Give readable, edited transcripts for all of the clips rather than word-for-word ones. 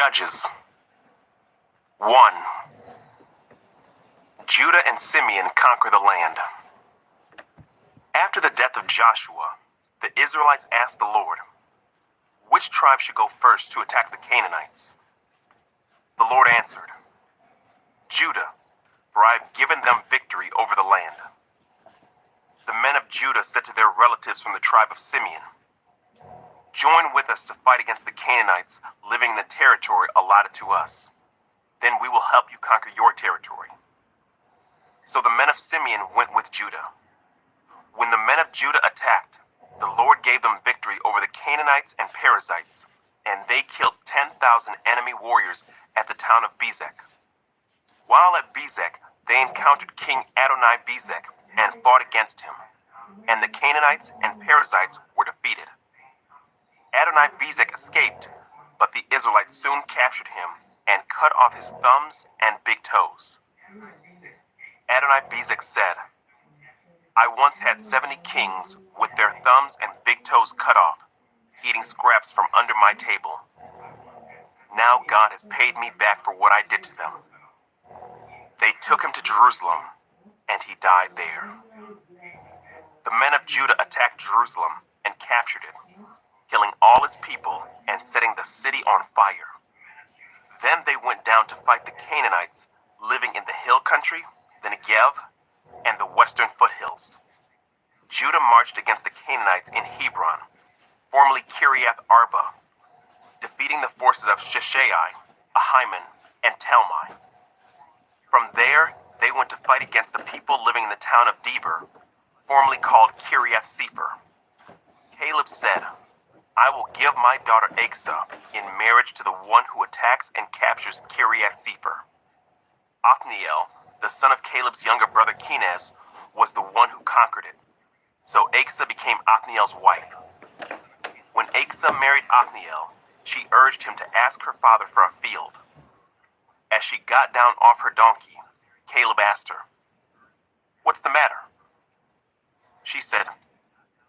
Judges 1. Judah and Simeon conquer the land. After the death of Joshua, the Israelites asked the Lord, which tribe should go first to attack the Canaanites? The Lord answered, Judah, for I have given them victory over the land. The men of Judah said to their relatives from the tribe of Simeon, join with us to fight against the Canaanites living in the territory allotted to us. Then we will help you conquer your territory. So the men of Simeon went with Judah. When the men of Judah attacked, the Lord gave them victory over the Canaanites and Perizzites, and they killed 10,000 enemy warriors at the town of Bezek. While at Bezek, they encountered King Adoni-Bezek and fought against him, and the Canaanites and Perizzites were defeated. Adoni-Bezek escaped, but the Israelites soon captured him and cut off his thumbs and big toes. Adoni-Bezek said, I once had 70 kings with their thumbs and big toes cut off, eating scraps from under my table. Now God has paid me back for what I did to them. They took him to Jerusalem, and he died there. The men of Judah attacked Jerusalem and captured it, killing all its people and setting the city on fire. Then they went down to fight the Canaanites living in the hill country, the Negev, and the western foothills. Judah marched against the Canaanites in Hebron, formerly Kiriath Arba, defeating the forces of Sheshai, Ahiman, and Talmai. From there, they went to fight against the people living in the town of Debir, formerly called Kiriath Sefer. Caleb said, I will give my daughter Asa in marriage to the one who attacks and captures Kiriath Sefer. Othniel, the son of Caleb's younger brother Kenaz, was the one who conquered it. So Asa became Othniel's wife. When Asa married Othniel, she urged him to ask her father for a field. As she got down off her donkey, Caleb asked her, What's the matter? She said,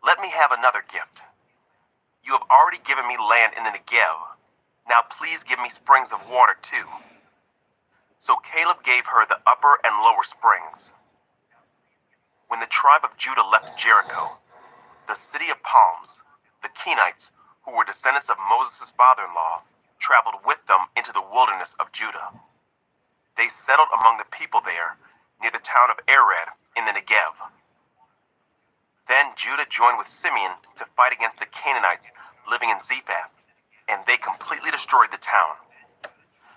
Let me have another gift. You have already given me land in the Negev. Now please give me springs of water too. So Caleb gave her the upper and lower springs. When the tribe of Judah left Jericho, the city of palms, the Kenites, who were descendants of Moses' father-in-law, traveled with them into the wilderness of Judah. They settled among the people there, near the town of Arad in the Negev. Then Judah joined with Simeon to fight against the Canaanites living in Zephath, and they completely destroyed the town.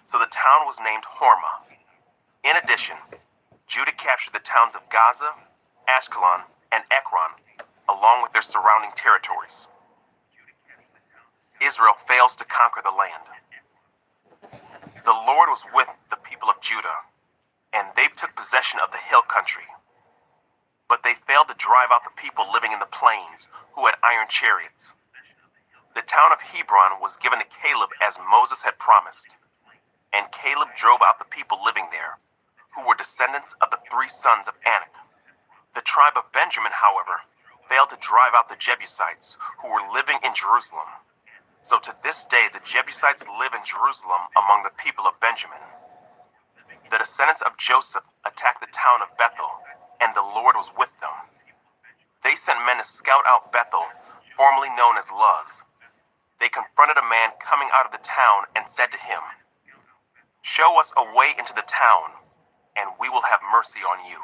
So the town was named Hormah. In addition, Judah captured the towns of Gaza, Ashkelon, and Ekron, along with their surrounding territories. Israel fails to conquer the land. The Lord was with the people of Judah, and they took possession of the hill country. But they failed to drive out the people living in the plains, who had iron chariots. The town of Hebron was given to Caleb as Moses had promised, and Caleb drove out the people living there, who were descendants of the 3 sons of Anak. The tribe of Benjamin, however, failed to drive out the Jebusites, who were living in Jerusalem. So to this day the Jebusites live in Jerusalem among the people of Benjamin. The descendants of Joseph attacked the town of Bethel, and the Lord was with them. They sent men to scout out Bethel, formerly known as Luz. They confronted a man coming out of the town and said to him, Show us a way into the town, and we will have mercy on you.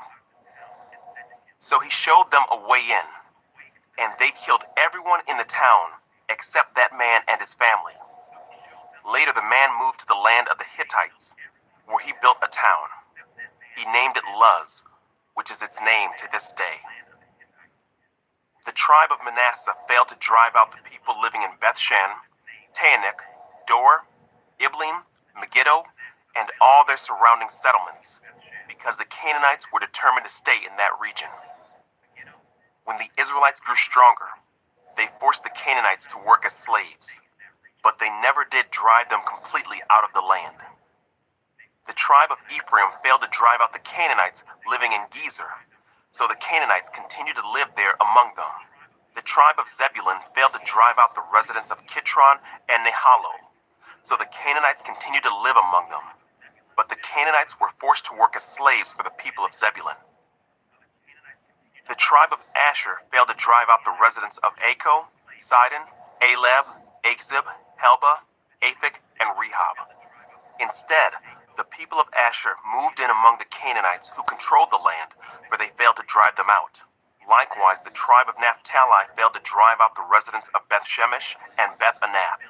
So he showed them a way in, and they killed everyone in the town except that man and his family. Later the man moved to the land of the Hittites, where he built a town. He named it Luz, which is its name to this day. The tribe of Manasseh failed to drive out the people living in Bethshan, Taanach, Dor, Iblim, Megiddo, and all their surrounding settlements, because the Canaanites were determined to stay in that region. When the Israelites grew stronger, they forced the Canaanites to work as slaves, but they never did drive them completely out of the land. The tribe of Ephraim failed to drive out the Canaanites living in Gezer, so the Canaanites continued to live there among them. The tribe of Zebulun failed to drive out the residents of Kitron and Nehalo, So the Canaanites continued to live among them, but the Canaanites were forced to work as slaves for the people of Zebulun. The tribe of Asher failed to drive out the residents of Acco, Sidon, Aleb, Achzib, Helba, Aphek, and Rehob. Instead, the people of Asher moved in among the Canaanites who controlled the land, for they failed to drive them out. Likewise, the tribe of Naphtali failed to drive out the residents of Beth-Shemesh and Beth-Anath.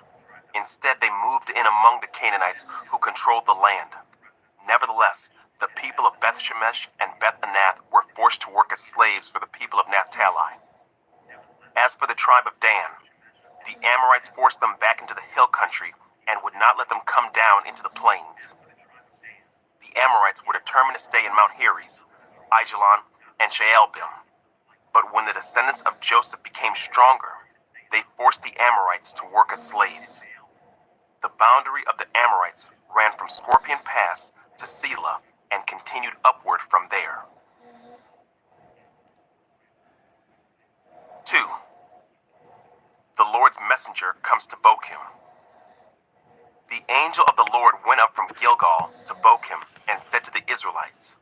Instead, they moved in among the Canaanites who controlled the land. Nevertheless, the people of Beth-Shemesh and Beth-Anath were forced to work as slaves for the people of Naphtali. As for the tribe of Dan, the Amorites forced them back into the hill country and would not let them come down into the plains. The Amorites were determined to stay in Mount Heres, Aijalon, and Shaalbim. But when the descendants of Joseph became stronger, they forced the Amorites to work as slaves. The boundary of the Amorites ran from Scorpion Pass to Selah and continued upward from there. 2. The Lord's messenger comes to Bochim. The angel of the Lord went up from Gilgal to Bochim and said to the Israelites,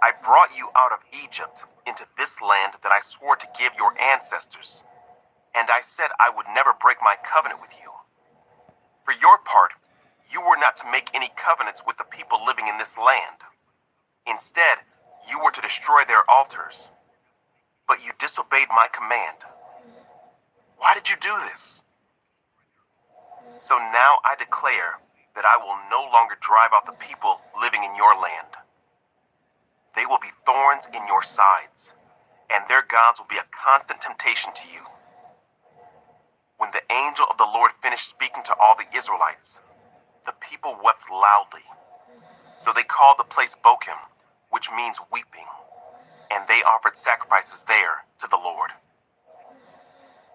I brought you out of Egypt into this land that I swore to give your ancestors, and I said I would never break my covenant with you. For your part, you were not to make any covenants with the people living in this land. Instead, you were to destroy their altars. But you disobeyed my command. Why did you do this? So now I declare that I will no longer drive out the people living in your land. They will be thorns in your sides, and their gods will be a constant temptation to you. When the angel of the Lord finished speaking to all the Israelites, the people wept loudly. So they called the place Bochim, which means weeping, and they offered sacrifices there to the Lord.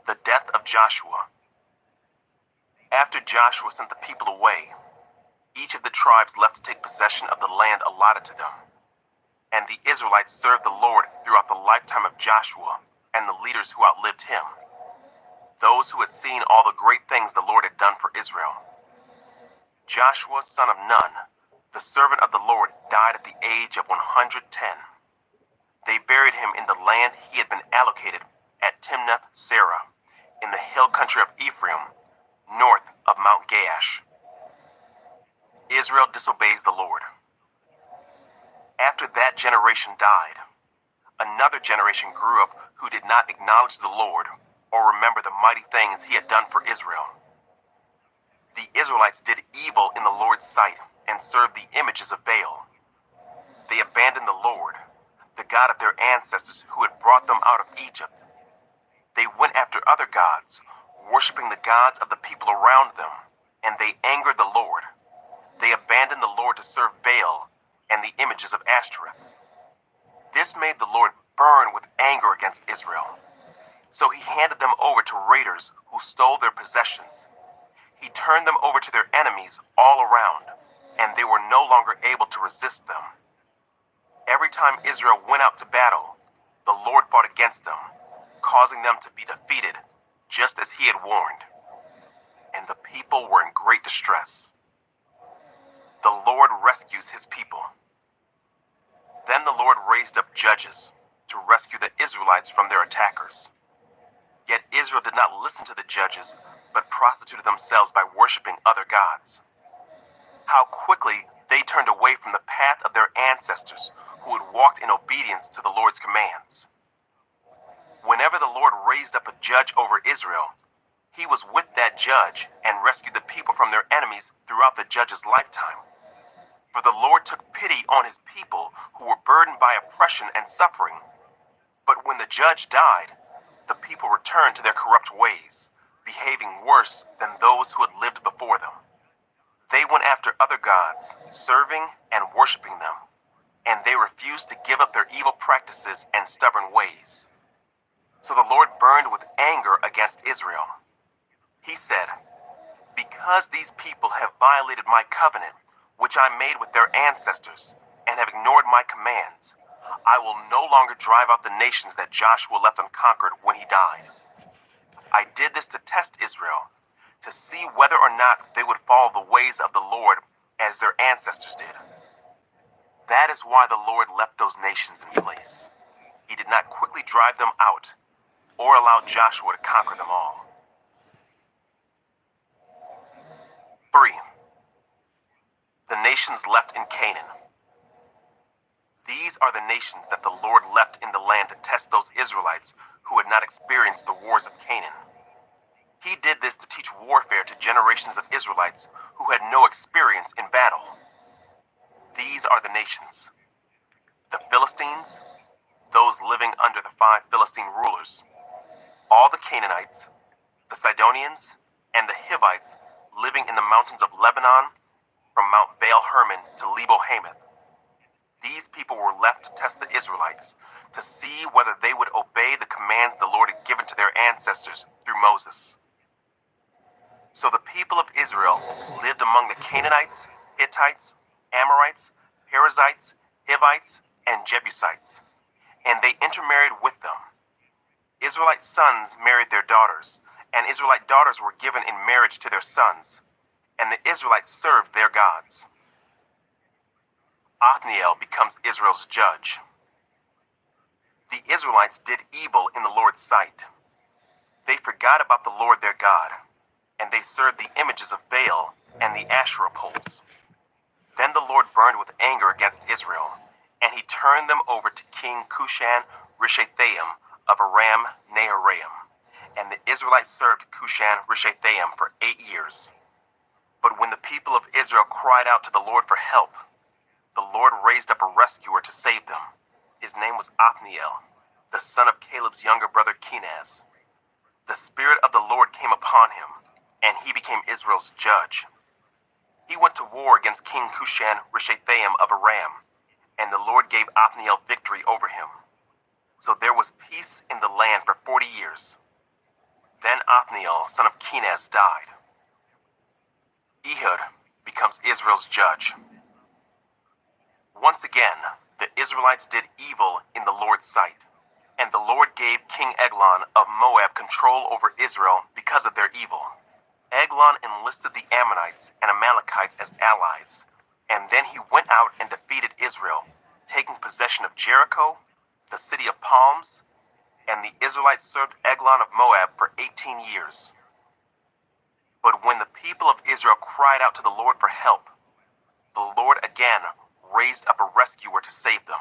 The death of Joshua. After Joshua sent the people away, each of the tribes left to take possession of the land allotted to them. And the Israelites served the Lord throughout the lifetime of Joshua and the leaders who outlived him, those who had seen all the great things the Lord had done for Israel. Joshua, son of Nun, the servant of the Lord, died at the age of 110. They buried him in the land he had been allocated at Timnath-Serah, in the hill country of Ephraim, north of Mount Gaash. Israel disobeys the Lord. After that generation died, another generation grew up who did not acknowledge the Lord or remember the mighty things he had done for Israel. The Israelites did evil in the Lord's sight and served the images of Baal. They abandoned the Lord, the God of their ancestors who had brought them out of Egypt. They went after other gods, worshiping the gods of the people around them, and they angered the Lord. They abandoned the Lord to serve Baal and the images of Ashtoreth. This made the Lord burn with anger against Israel. So he handed them over to raiders who stole their possessions. He turned them over to their enemies all around, and they were no longer able to resist them. Every time Israel went out to battle, the Lord fought against them, causing them to be defeated, just as he had warned. And the people were in great distress. The Lord rescues his people. Then the Lord raised up judges to rescue the Israelites from their attackers. Yet Israel did not listen to the judges, but prostituted themselves by worshiping other gods. How quickly they turned away from the path of their ancestors who had walked in obedience to the Lord's commands. Whenever the Lord raised up a judge over Israel, he was with that judge and rescued the people from their enemies throughout the judge's lifetime. For the Lord took pity on his people who were burdened by oppression and suffering. But when the judge died, the people returned to their corrupt ways, behaving worse than those who had lived before them. They went after other gods, serving and worshiping them, and they refused to give up their evil practices and stubborn ways. So the Lord burned with anger against Israel. He said, "Because these people have violated my covenant, which I made with their ancestors, and have ignored my commands, I will no longer drive out the nations that Joshua left unconquered when he died. I did this to test Israel, to see whether or not they would follow the ways of the Lord as their ancestors did. That is why the Lord left those nations in place. He did not quickly drive them out or allow Joshua to conquer them all. 3. The nations left in Canaan. These are the nations that the Lord left in the land to test those Israelites who had not experienced the wars of Canaan. He did this to teach warfare to generations of Israelites who had no experience in battle. These are the nations: the Philistines, those living under the 5 Philistine rulers, all the Canaanites, the Sidonians, and the Hivites living in the mountains of Lebanon, from Mount Baal Hermon to Lebo Hamath. These people were left to test the Israelites, to see whether they would obey the commands the Lord had given to their ancestors through Moses. So the people of Israel lived among the Canaanites, Hittites, Amorites, Perizzites, Hivites, and Jebusites, and they intermarried with them. Israelite sons married their daughters, and Israelite daughters were given in marriage to their sons, and the Israelites served their gods. Othniel becomes Israel's judge. The Israelites did evil in the Lord's sight. They forgot about the Lord their God, and they served the images of Baal and the Asherah poles. Then the Lord burned with anger against Israel, and he turned them over to King Cushan-Rishathaim of Aram Naharaim, and the Israelites served Cushan-Rishathaim for 8 years. But when the people of Israel cried out to the Lord for help, the Lord raised up a rescuer to save them. His name was Othniel, the son of Caleb's younger brother Kenaz. The Spirit of the Lord came upon him, and he became Israel's judge. He went to war against King Cushan-Rishathaim of Aram, and the Lord gave Othniel victory over him. So there was peace in the land for 40 years. Then Othniel, son of Kenaz, died. Ehud becomes Israel's judge. Once again, the Israelites did evil in the Lord's sight, and the Lord gave King Eglon of Moab control over Israel because of their evil. Eglon enlisted the Ammonites and Amalekites as allies, and then he went out and defeated Israel, taking possession of Jericho, the city of palms, and the Israelites served Eglon of Moab for 18 years. But when the people of Israel cried out to the Lord for help, the Lord again raised up a rescuer to save them.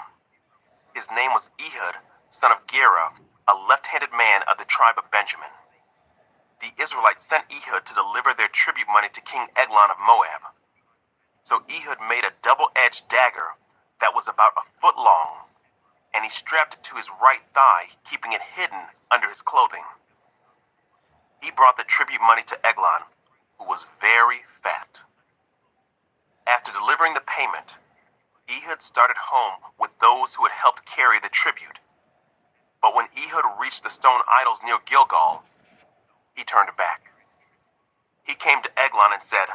His name was Ehud, son of Gera, a left-handed man of the tribe of Benjamin. The Israelites sent Ehud to deliver their tribute money to King Eglon of Moab. So Ehud made a double-edged dagger that was about 1 foot long, and he strapped it to his right thigh, keeping it hidden under his clothing. He brought the tribute money to Eglon, who was very fat. After delivering the payment, Ehud started home with those who had helped carry the tribute. But when Ehud reached the stone idols near Gilgal, he turned back. He came to Eglon and said,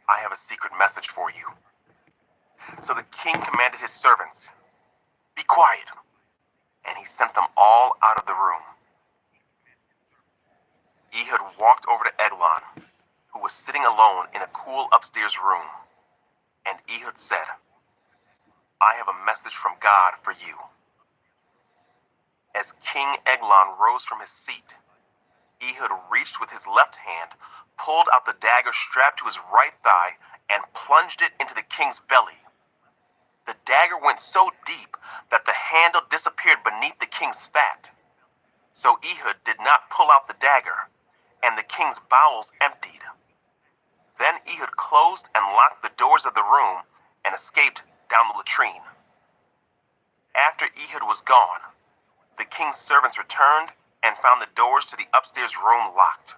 "I have a secret message for you." So the king commanded his servants, "Be quiet," and he sent them all out of the room. Ehud walked over to Eglon, who was sitting alone in a cool upstairs room, and Ehud said, "I have a message from God for you." As King Eglon rose from his seat, Ehud reached with his left hand, pulled out the dagger strapped to his right thigh, and plunged it into the king's belly. The dagger went so deep that the handle disappeared beneath the king's fat. So Ehud did not pull out the dagger, and the king's bowels emptied. Then Ehud closed and locked the doors of the room and escaped down the latrine. After Ehud was gone, the king's servants returned and found the doors to the upstairs room locked.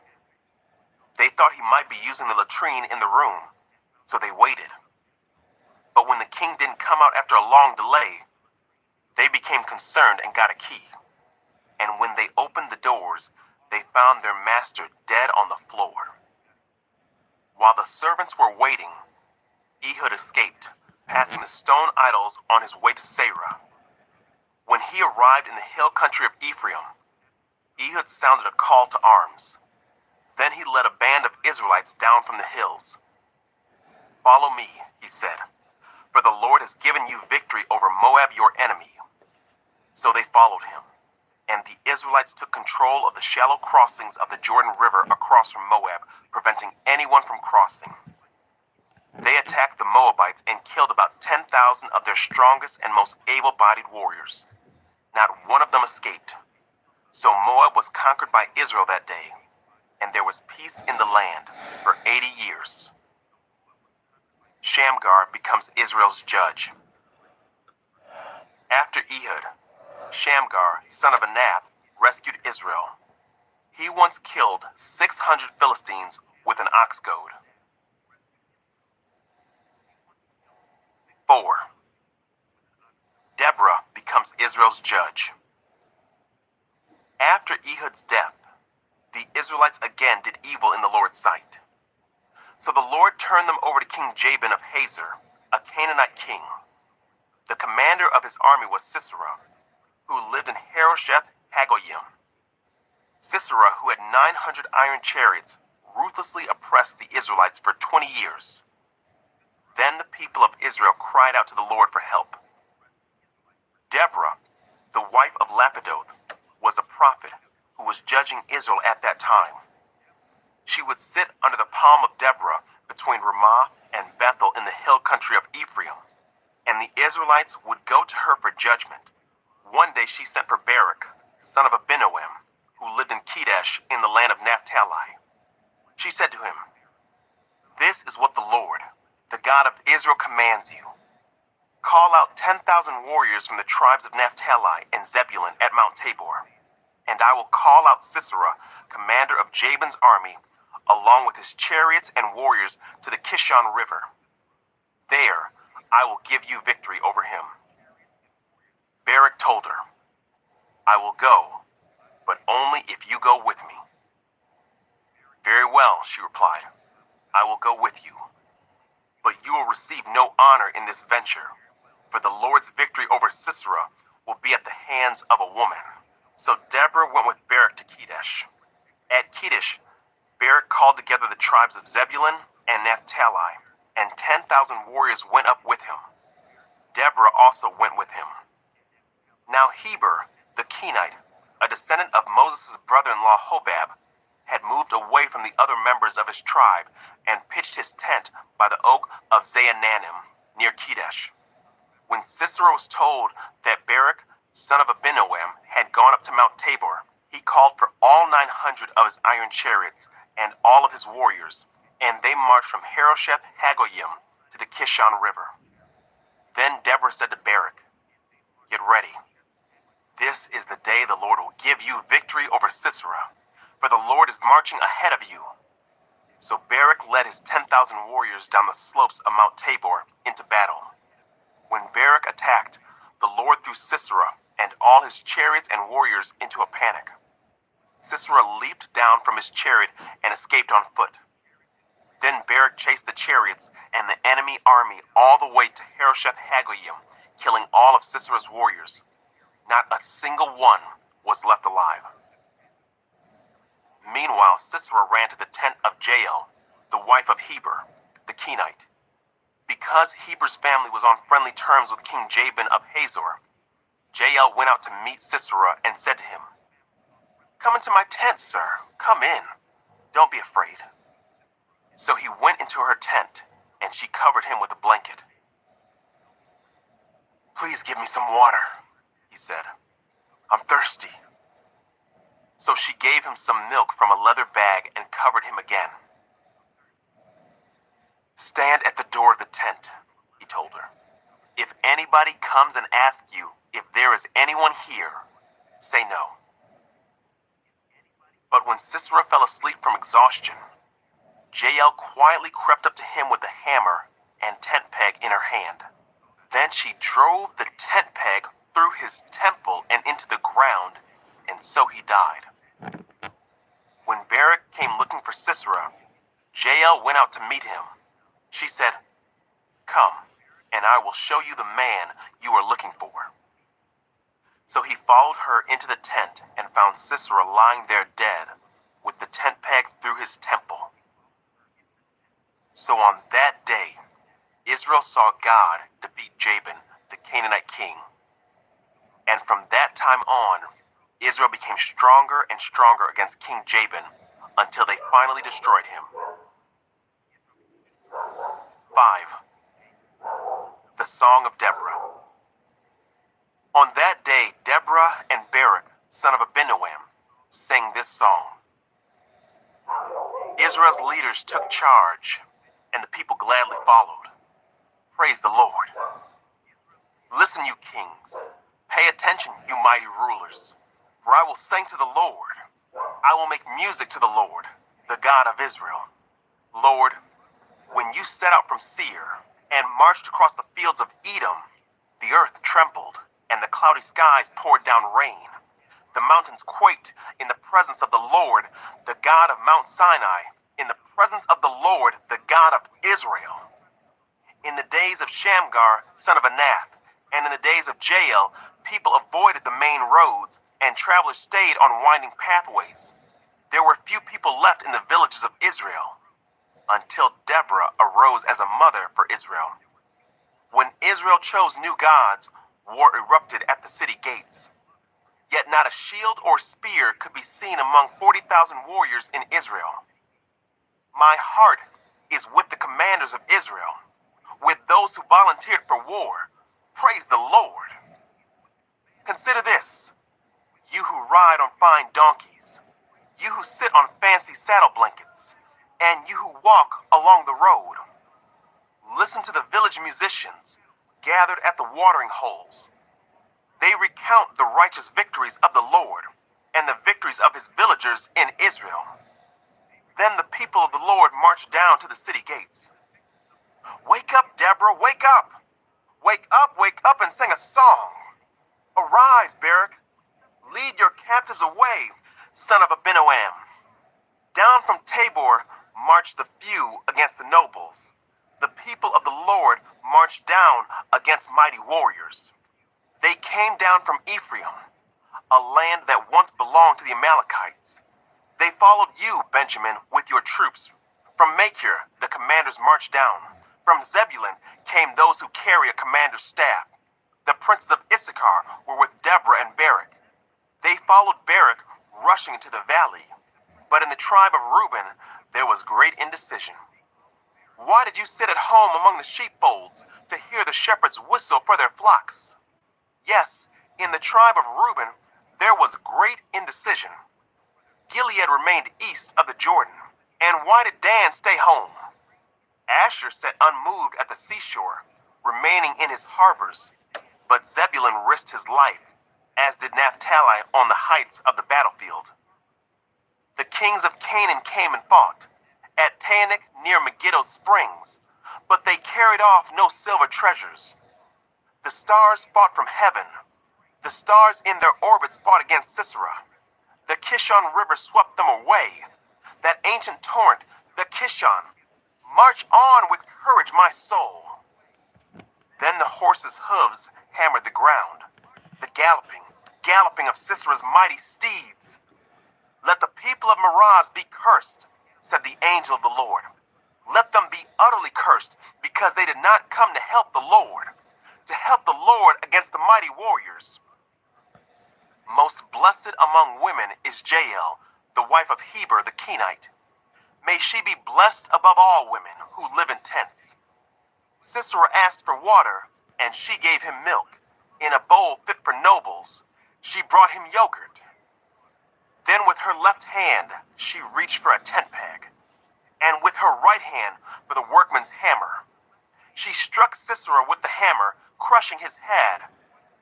They thought he might be using the latrine in the room, so they waited. But when the king didn't come out after a long delay, they became concerned and got a key. And when they opened the doors, they found their master dead on the floor. While the servants were waiting, Ehud escaped, passing the stone idols on his way to Seirah. When he arrived in the hill country of Ephraim, Ehud sounded a call to arms. Then he led a band of Israelites down from the hills. "Follow me," he said, "for the Lord has given you victory over Moab, your enemy." So they followed him, and the Israelites took control of the shallow crossings of the Jordan River across from Moab, preventing anyone from crossing. They attacked the Moabites and killed about 10,000 of their strongest and most able-bodied warriors. Not one of them escaped. So Moab was conquered by Israel that day, and there was peace in the land for 80 years. Shamgar becomes Israel's judge. After Ehud, Shamgar, son of Anath, rescued Israel. He once killed 600 Philistines with an ox goad. 4. Deborah becomes Israel's judge. After Ehud's death, the Israelites again did evil in the Lord's sight. So the Lord turned them over to King Jabin of Hazor, a Canaanite king. The commander of his army was Sisera, who lived in Harosheth Hagoyim. Sisera, who had 900 iron chariots, ruthlessly oppressed the Israelites for 20 years. Then the people of Israel cried out to the Lord for help. Deborah, the wife of Lapidoth, was a prophet who was judging Israel at that time. She would sit under the palm of Deborah between Ramah and Bethel in the hill country of Ephraim, and the Israelites would go to her for judgment. One day she sent for Barak, son of Abinoam, who lived in Kedesh in the land of Naphtali. She said to him, "This is what the Lord, the God of Israel, commands you. Call out 10,000 warriors from the tribes of Naphtali and Zebulun at Mount Tabor, and I will call out Sisera, commander of Jabin's army, along with his chariots and warriors to the Kishon River. There I will give you victory over him." Barak told her, "I will go, but only if you go with me." "Very well," she replied, "I will go with you. But you will receive no honor in this venture, for the Lord's victory over Sisera will be at the hands of a woman." So Deborah went with Barak to Kedesh. At Kedesh, Barak called together the tribes of Zebulun and Naphtali, and 10,000 warriors went up with him. Deborah also went with him. Now Heber, the Kenite, a descendant of Moses' brother-in-law Hobab, had moved away from the other members of his tribe and pitched his tent by the oak of Zaanannim near Kedesh. When Sisera was told that Barak, son of Abinoam, had gone up to Mount Tabor, he called for all 900 of his iron chariots and all of his warriors, and they marched from Harosheth Hagoyim to the Kishon River. Then Deborah said to Barak, "Get ready. This is the day the Lord will give you victory over Sisera, for the Lord is marching ahead of you." So Barak led his 10,000 warriors down the slopes of Mount Tabor into battle. When Barak attacked, the Lord threw Sisera and all his chariots and warriors into a panic. Sisera leaped down from his chariot and escaped on foot. Then Barak chased the chariots and the enemy army all the way to Harosheth Hagoyim, killing all of Sisera's warriors. Not a single one was left alive. Meanwhile, Sisera ran to the tent of Jael, the wife of Heber, the Kenite. Because Heber's family was on friendly terms with King Jabin of Hazor, Jael went out to meet Sisera and said to him, "Come into my tent, sir. Come in. Don't be afraid." So he went into her tent, and she covered him with a blanket. "Please give me some water," he said. "I'm thirsty." So she gave him some milk from a leather bag and covered him again. "Stand at the door of the tent," he told her. "If anybody comes and asks you if there is anyone here, say no." But when Sisera fell asleep from exhaustion, Jael quietly crept up to him with a hammer and tent peg in her hand. Then she drove the tent peg through his temple and into the ground, and so he died. When Barak came looking for Sisera, Jael went out to meet him. She said, "Come, and I will show you the man you are looking for." So he followed her into the tent and found Sisera lying there dead, with the tent peg peg through his temple. So on that day, Israel saw God defeat Jabin, the Canaanite king. And from that time on, Israel became stronger and stronger against King Jabin until they finally destroyed him. 5. The Song of Deborah. On that day, Deborah and Barak, son of Abinoam, sang this song. Israel's leaders took charge, and the people gladly followed. Praise the Lord. Listen, you kings. Pay attention, you mighty rulers. For I will sing to the Lord. I will make music to the Lord, the God of Israel. Lord, when you set out from Seir and marched across the fields of Edom, the earth trembled, and the cloudy skies poured down rain. The mountains quaked in the presence of the Lord, the God of Mount Sinai, in the presence of the Lord, the God of Israel. In the days of Shamgar, son of Anath, and in the days of Jael, people avoided the main roads, and travelers stayed on winding pathways. There were few people left in the villages of Israel, until Deborah arose as a mother for Israel. When Israel chose new gods, war erupted at the city gates. Yet not a shield or spear could be seen among 40,000 warriors in Israel. My heart is with the commanders of Israel, with those who volunteered for war. Praise the Lord. Consider this, you who ride on fine donkeys, you who sit on fancy saddle blankets, and you who walk along the road. Listen to the village musicians gathered at the watering holes. They recount the righteous victories of the Lord and the victories of his villagers in Israel. Then the people of the Lord marched down to the city gates. Wake up, Deborah, wake up! Wake up and sing a song. Arise, Barak. Lead your captives away, son of Abinoam. Down from Tabor marched the few against the nobles. The people of the Lord marched down against mighty warriors. They came down from Ephraim, a land that once belonged to the Amalekites. They followed you, Benjamin, with your troops. From Machir, the commanders marched down. From Zebulun came those who carry a commander's staff. The princes of Issachar were with Deborah and Barak. They followed Barak, rushing into the valley. But in the tribe of Reuben, there was great indecision. Why did you sit at home among the sheepfolds to hear the shepherds whistle for their flocks? Yes, in the tribe of Reuben, there was great indecision. Gilead remained east of the Jordan. And why did Dan stay home? Asher sat unmoved at the seashore, remaining in his harbors. But Zebulun risked his life, as did Naphtali on the heights of the battlefield. The kings of Canaan came and fought at Taanach near Megiddo Springs, but they carried off no silver treasures. The stars fought from heaven. The stars in their orbits fought against Sisera. The Kishon River swept them away. That ancient torrent, the Kishon. March on with courage, my soul. Then the horses' hooves hammered the ground. The galloping of Sisera's mighty steeds. Let the people of Meroz be cursed, said the angel of the Lord. Let them be utterly cursed, because they did not come to help the Lord against the mighty warriors. Most blessed among women is Jael, the wife of Heber the Kenite. May she be blessed above all women who live in tents. Sisera asked for water, and she gave him milk. In a bowl fit for nobles, she brought him yogurt. Then with her left hand she reached for a tent peg, and with her right hand for the workman's hammer. She struck Sisera with the hammer, crushing his head.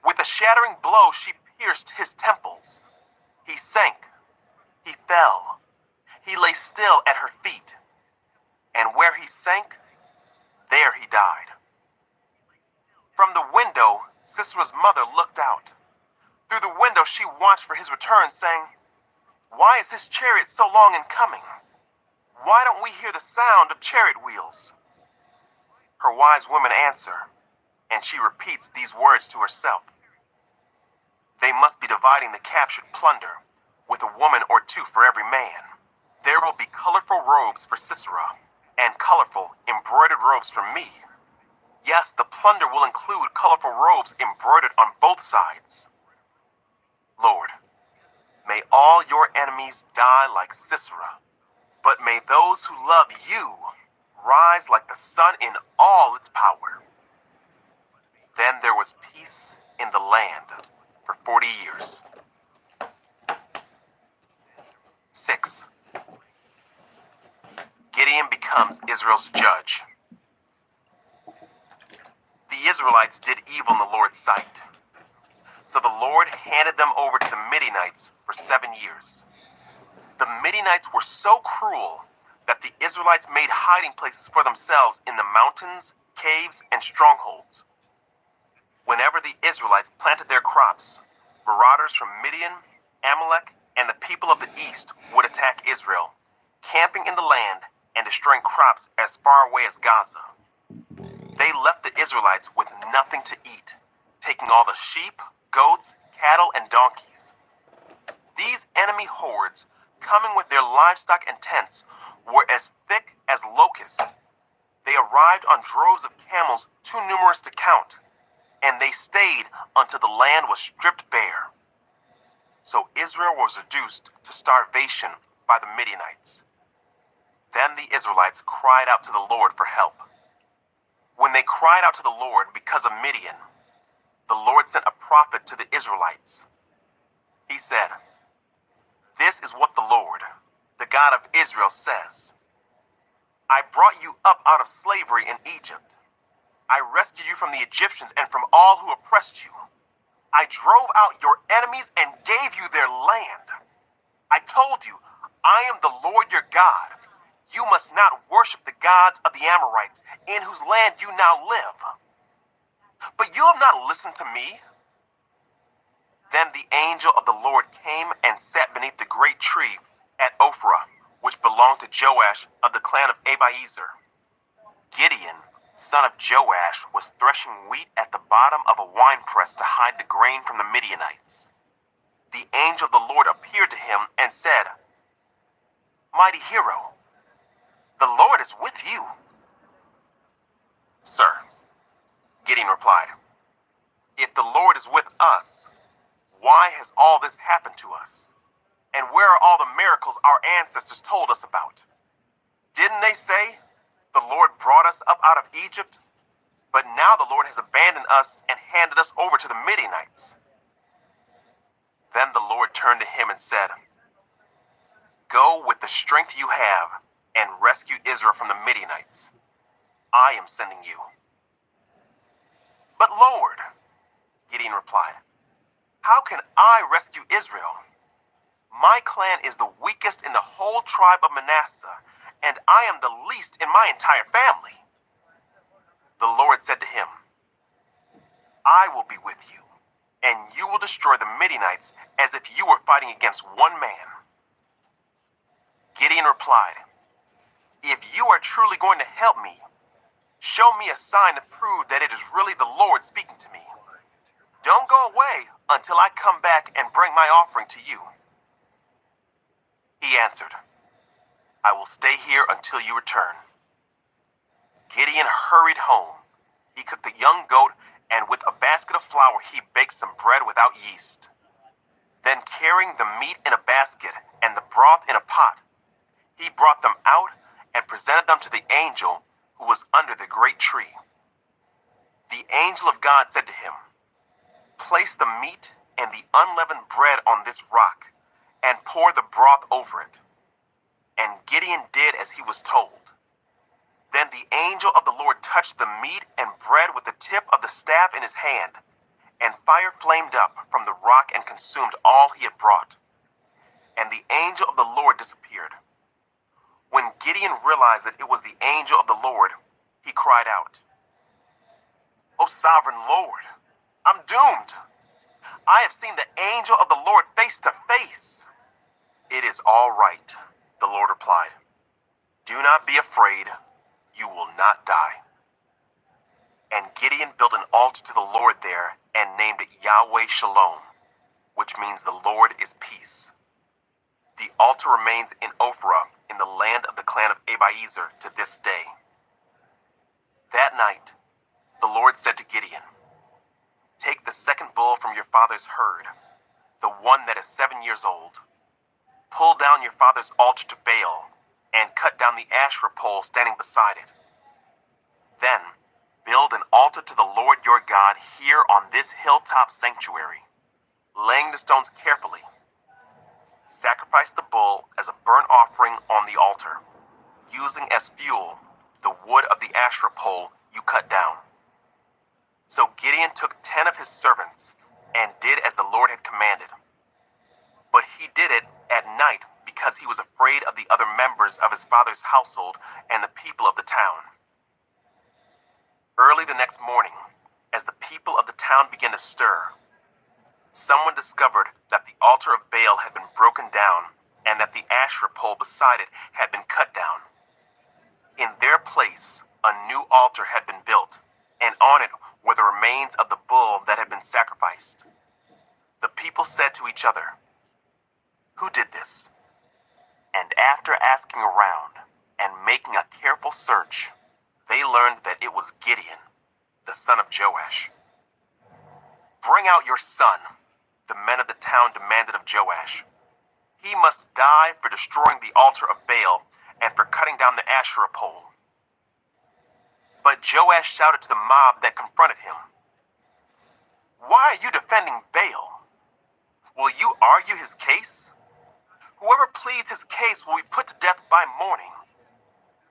With a shattering blow she pierced his temples. He sank. He fell. He lay still at her feet. And where he sank, there he died. From the window, Sisera's mother looked out. Through the window she watched for his return, saying, "Why is his chariot so long in coming? Why don't we hear the sound of chariot wheels?" Her wise women answer, and she repeats these words to herself. They must be dividing the captured plunder, with a woman or two for every man. There will be colorful robes for Sisera, and colorful embroidered robes for me. Yes, the plunder will include colorful robes embroidered on both sides. Lord, may all your enemies die like Sisera, but may those who love you rise like the sun in all its power. Then there was peace in the land for 40 years. 6. Gideon becomes Israel's judge. The Israelites did evil in the Lord's sight. So the Lord handed them over to the Midianites for 7 years. The Midianites were so cruel that the Israelites made hiding places for themselves in the mountains, caves, and strongholds. Whenever the Israelites planted their crops, marauders from Midian, Amalek, and the people of the east would attack Israel, camping in the land and destroying crops as far away as Gaza. They left the Israelites with nothing to eat, taking all the sheep, goats, cattle, and donkeys. These enemy hordes, coming with their livestock and tents, were as thick as locusts. They arrived on droves of camels too numerous to count, and they stayed until the land was stripped bare. So Israel was reduced to starvation by the Midianites. Then the Israelites cried out to the Lord for help. When they cried out to the Lord because of Midian, the Lord sent a prophet to the Israelites. He said, "This is what the Lord, the God of Israel, says. I brought you up out of slavery in Egypt. I rescued you from the Egyptians and from all who oppressed you. I drove out your enemies and gave you their land. I told you, I am the Lord your God. You must not worship the gods of the Amorites, in whose land you now live. But you have not listened to me." Then the angel of the Lord came and sat beneath the great tree at Ophrah, which belonged to Joash of the clan of Abiezer. Gideon, son of Joash, was threshing wheat at the bottom of a winepress to hide the grain from the Midianites. The angel of the Lord appeared to him and said, "Mighty hero, the Lord is with you." "Sir," Gideon replied, "if the Lord is with us, why has all this happened to us? And where are all the miracles our ancestors told us about? Didn't they say, 'The Lord brought us up out of Egypt'? But now the Lord has abandoned us and handed us over to the Midianites." Then the Lord turned to him and said, "Go with the strength you have and rescue Israel from the Midianites. I am sending you." "But Lord," Gideon replied, "how can I rescue Israel? My clan is the weakest in the whole tribe of Manasseh, and I am the least in my entire family." The Lord said to him, "I will be with you, and you will destroy the Midianites as if you were fighting against one man." Gideon replied, "If you are truly going to help me, show me a sign to prove that it is really the Lord speaking to me. Don't go away until I come back and bring my offering to you." He answered, "I will stay here until you return." Gideon hurried home. He cooked a young goat, and with a basket of flour he baked some bread without yeast. Then, carrying the meat in a basket and the broth in a pot, he brought them out and presented them to the angel who was under the great tree. The angel of God said to him, "Place the meat and the unleavened bread on this rock and pour the broth over it." And Gideon did as he was told. Then the angel of the Lord touched the meat and bread with the tip of the staff in his hand, and fire flamed up from the rock and consumed all he had brought. And the angel of the Lord disappeared. When Gideon realized that it was the angel of the Lord, he cried out, "O sovereign Lord, I'm doomed. I have seen the angel of the Lord face to face." "It is all right," the Lord replied. "Do not be afraid. You will not die." And Gideon built an altar to the Lord there and named it Yahweh Shalom, which means the Lord is peace. The altar remains in Ophrah in the land of the clan of Abiezer to this day. That night, the Lord said to Gideon, "Take the second bull from your father's herd, the one that is 7 years old. Pull down your father's altar to Baal and cut down the Asherah pole standing beside it. Then build an altar to the Lord your God here on this hilltop sanctuary, laying the stones carefully. Sacrifice the bull as a burnt offering on the altar, using as fuel the wood of the Asherah pole you cut down." So Gideon took 10 of his servants and did as the Lord had commanded. But he did it at night because he was afraid of the other members of his father's household and the people of the town. Early the next morning, as the people of the town began to stir, someone discovered that the altar of Baal had been broken down and that the Asherah pole beside it had been cut down. In their place, a new altar had been built, and on it were the remains of the bull that had been sacrificed. The people said to each other, "Who did this?" And after asking around and making a careful search, they learned that it was Gideon, the son of Joash. "Bring out your son," the men of the town demanded of Joash. "He must die for destroying the altar of Baal and for cutting down the Asherah pole." But Joash shouted to the mob that confronted him, "Why are you defending Baal? Will you argue his case? Whoever pleads his case will be put to death by morning.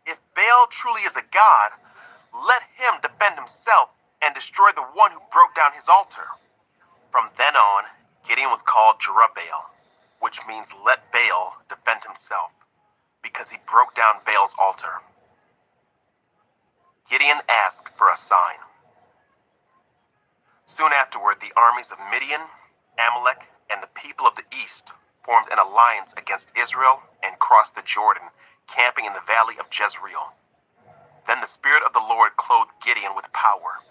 If Baal truly is a god, let him defend himself and destroy the one who broke down his altar." From then on, Gideon was called Jerubbaal, which means "let Baal defend himself," because he broke down Baal's altar. Gideon asked for a sign. Soon afterward, the armies of Midian, Amalek, and the people of the east formed an alliance against Israel and crossed the Jordan, camping in the valley of Jezreel. Then the Spirit of the Lord clothed Gideon with power.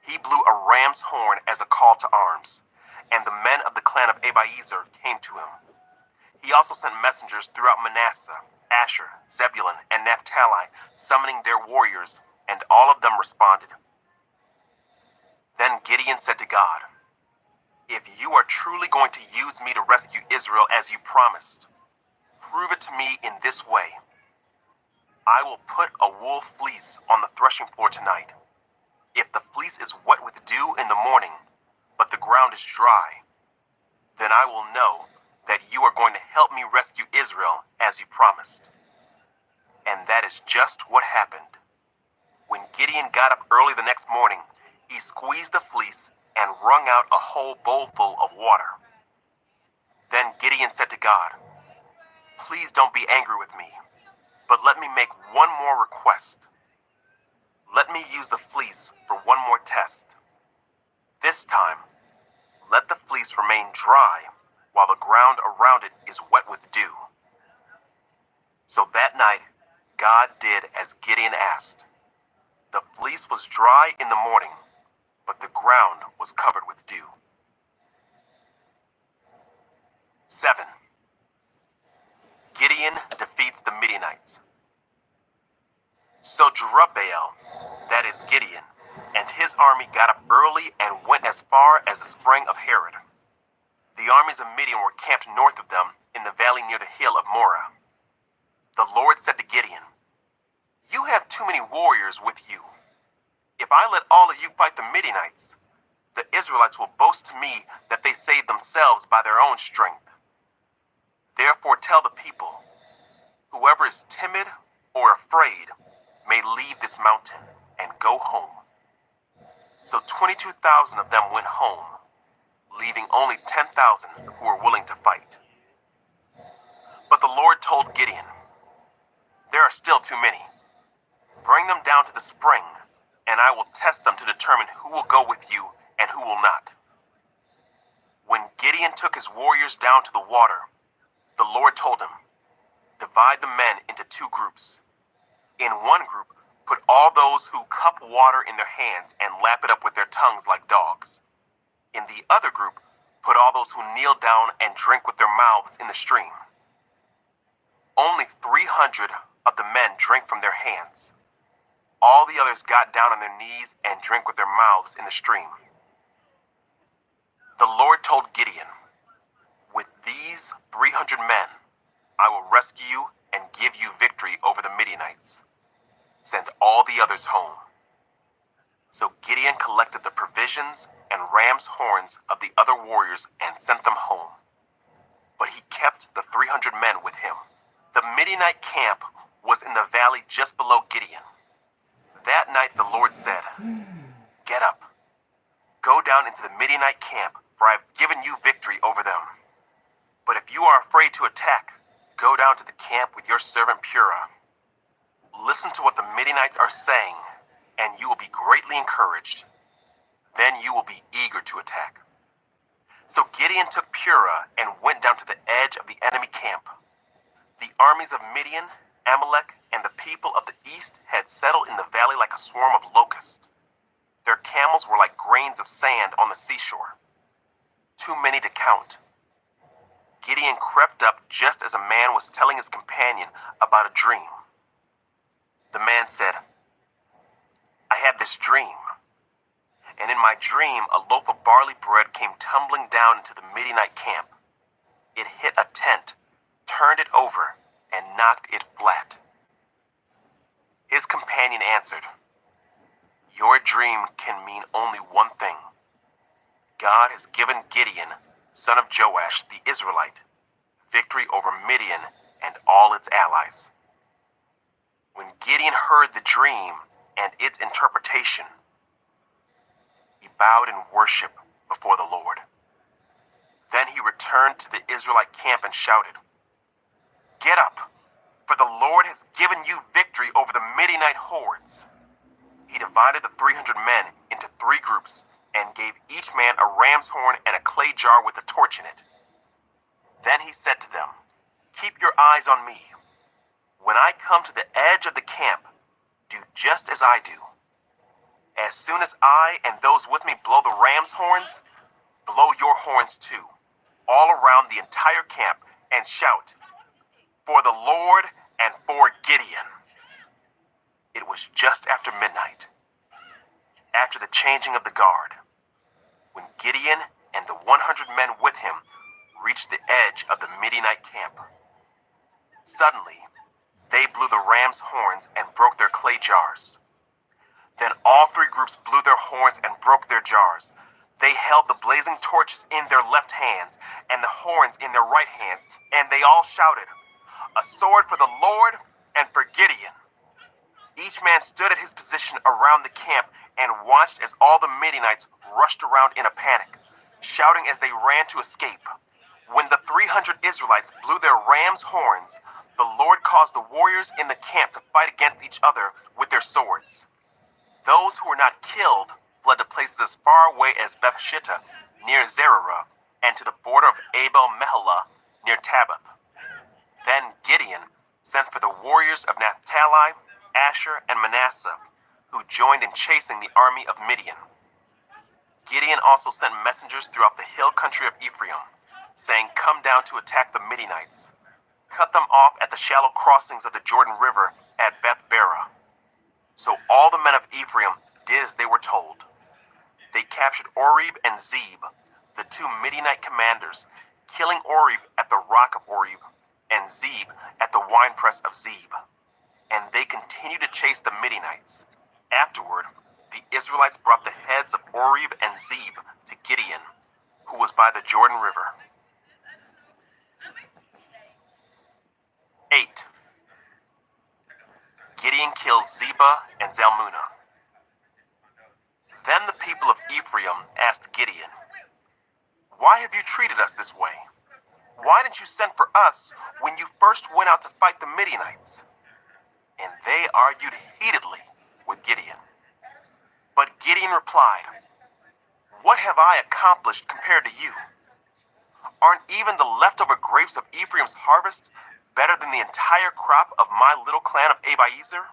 He blew a ram's horn as a call to arms, and the men of the clan of Abiezer came to him. He also sent messengers throughout Manasseh, Asher, Zebulun, and Naphtali, summoning their warriors, and all of them responded. Then Gideon said to God, "If you are truly going to use me to rescue Israel as you promised, prove it to me in this way. I will put a wool fleece on the threshing floor tonight. If the fleece is wet with dew in the morning, but the ground is dry, then I will know that you are going to help me rescue Israel as you promised." And that is just what happened. When Gideon got up early the next morning, he squeezed the fleece and wrung out a whole bowlful of water. Then Gideon said to God, "Please don't be angry with me, but let me make one more request. Let me use the fleece for one more test. This time, let the fleece remain dry while the ground around it is wet with dew." So that night, God did as Gideon asked. The fleece was dry in the morning, but the ground was covered with dew. 7. Gideon defeats the Midianites. So Jerubbaal, that is Gideon, and his army got up early and went as far as the spring of Harod. The armies of Midian were camped north of them in the valley near the hill of Moreh. The Lord said to Gideon, "You have too many warriors with you. If I let all of you fight the Midianites, the Israelites will boast to me that they saved themselves by their own strength. Therefore tell the people, whoever is timid or afraid may leave this mountain and go home." So 22,000 of them went home, leaving only 10,000 who were willing to fight. But the Lord told Gideon, "There are still too many. Bring them down to the spring, and I will test them to determine who will go with you and who will not." When Gideon took his warriors down to the water, the Lord told him, "Divide the men into 2 groups. In one group, put all those who cup water in their hands and lap it up with their tongues like dogs. In the other group, put all those who kneel down and drink with their mouths in the stream." Only 300 of the men drank from their hands. All the others got down on their knees and drank with their mouths in the stream. The Lord told Gideon, "With these 300 men, I will rescue you and give you victory over the Midianites. Send all the others home." So Gideon collected the provisions and ram's horns of the other warriors and sent them home. But he kept the 300 men with him. The Midianite camp was in the valley just below Gideon. That night the Lord said, "Get up, go down into the Midianite camp, for I have given you victory over them. But if you are afraid to attack, go down to the camp with your servant Purah. Listen to what the Midianites are saying, and you will be greatly encouraged. Then you will be eager to attack." So Gideon took Purah and went down to the edge of the enemy camp. The armies of Midian, Amalek, and the people of the east had settled in the valley like a swarm of locusts. Their camels were like grains of sand on the seashore, too many to count. Gideon crept up just as a man was telling his companion about a dream. The man said, "I had this dream, and in my dream a loaf of barley bread came tumbling down into the Midianite camp. It hit a tent, turned it over, and knocked it flat." His companion answered, "Your dream can mean only one thing. God has given Gideon, son of Joash the Israelite, victory over Midian and all its allies." When Gideon heard the dream and its interpretation, he bowed in worship before the Lord. Then he returned to the Israelite camp and shouted, "Get up, for the Lord has given you victory over the Midianite hordes." He divided the 300 men into 3 groups and gave each man a ram's horn and a clay jar with a torch in it. Then he said to them, "Keep your eyes on me. When I come to the edge of the camp, do just as I do. As soon as I and those with me blow the ram's horns, blow your horns too, all around the entire camp, and shout, 'For the Lord and for Gideon.'" It was just after midnight, after the changing of the guard, when Gideon and the 100 men with him reached the edge of the Midianite camp. Suddenly, they blew the ram's horns and broke their clay jars. Then all 3 groups blew their horns and broke their jars. They held the blazing torches in their left hands and the horns in their right hands, and they all shouted, "A sword for the Lord and for Gideon." Each man stood at his position around the camp and watched as all the Midianites rushed around in a panic, shouting as they ran to escape. When the 300 Israelites blew their ram's horns, the Lord caused the warriors in the camp to fight against each other with their swords. Those who were not killed fled to places as far away as Bethshittah near Zererah and to the border of Abel-Meholah near Tabbath. Then Gideon sent for the warriors of Naphtali, Asher, and Manasseh, who joined in chasing the army of Midian. Gideon also sent messengers throughout the hill country of Ephraim, saying, "Come down to attack the Midianites. Cut them off at the shallow crossings of the Jordan River at Beth-barah." So all the men of Ephraim did as they were told. They captured Oreb and Zeb, the 2 Midianite commanders, killing Oreb at the rock of Oreb and Zeb at the winepress of Zeb. And they continued to chase the Midianites. Afterward, the Israelites brought the heads of Oreb and Zeb to Gideon, who was by the Jordan River. 8. Gideon kills Zebah and Zalmunna. Then the people of Ephraim asked Gideon, "Why have you treated us this way? Why didn't you send for us when you first went out to fight the Midianites?" And they argued heatedly with Gideon. But Gideon replied, "What have I accomplished compared to you? Aren't even the leftover grapes of Ephraim's harvest better than the entire crop of my little clan of Abiezer?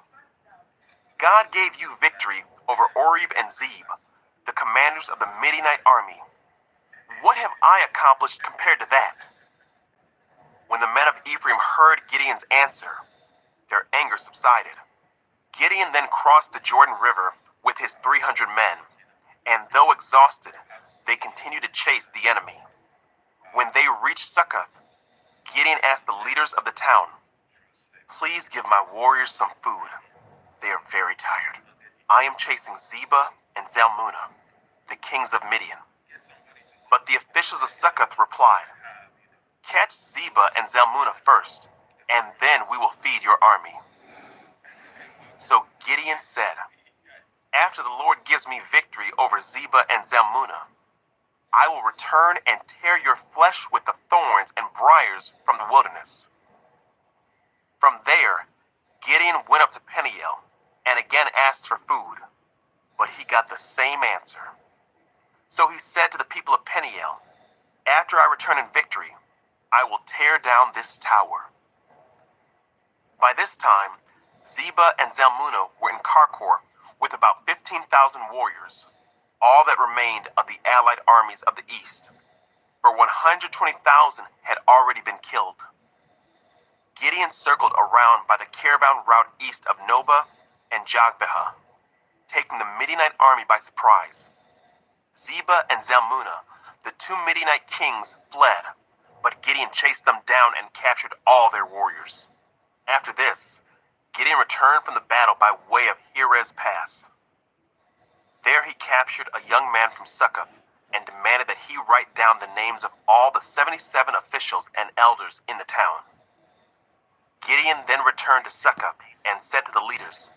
God gave you victory over Oreb and Zeb, the commanders of the Midianite army. What have I accomplished compared to that?" When the men of Ephraim heard Gideon's answer, their anger subsided. Gideon then crossed the Jordan River with his 300 men, and though exhausted, they continued to chase the enemy. When they reached Succoth, Gideon asked the leaders of the town, "Please give my warriors some food. They are very tired. I am chasing Zebah and Zalmunna, the kings of Midian." But the officials of Succoth replied, "Catch Zebah and Zalmunna first, and then we will feed your army." So Gideon said, "After the Lord gives me victory over Zebah and Zalmunna, I will return and tear your flesh with the thorns and briars from the wilderness." From there, Gideon went up to Peniel and again asked for food, but he got the same answer. So he said to the people of Peniel, "After I return in victory, I will tear down this tower." By this time, Zebah and Zalmunna were in Karkor with about 15,000 warriors, all that remained of the allied armies of the east, for 120,000 had already been killed. Gideon circled around by the caravan route east of Nobah and Jogbehah, taking the Midianite army by surprise. Zebah and Zalmunna, the two Midianite kings, fled, but Gideon chased them down and captured all their warriors. After this, Gideon returned from the battle by way of Heres Pass. There he captured a young man from Succoth and demanded that he write down the names of all the 77 officials and elders in the town. Gideon then returned to Succoth and said to the leaders,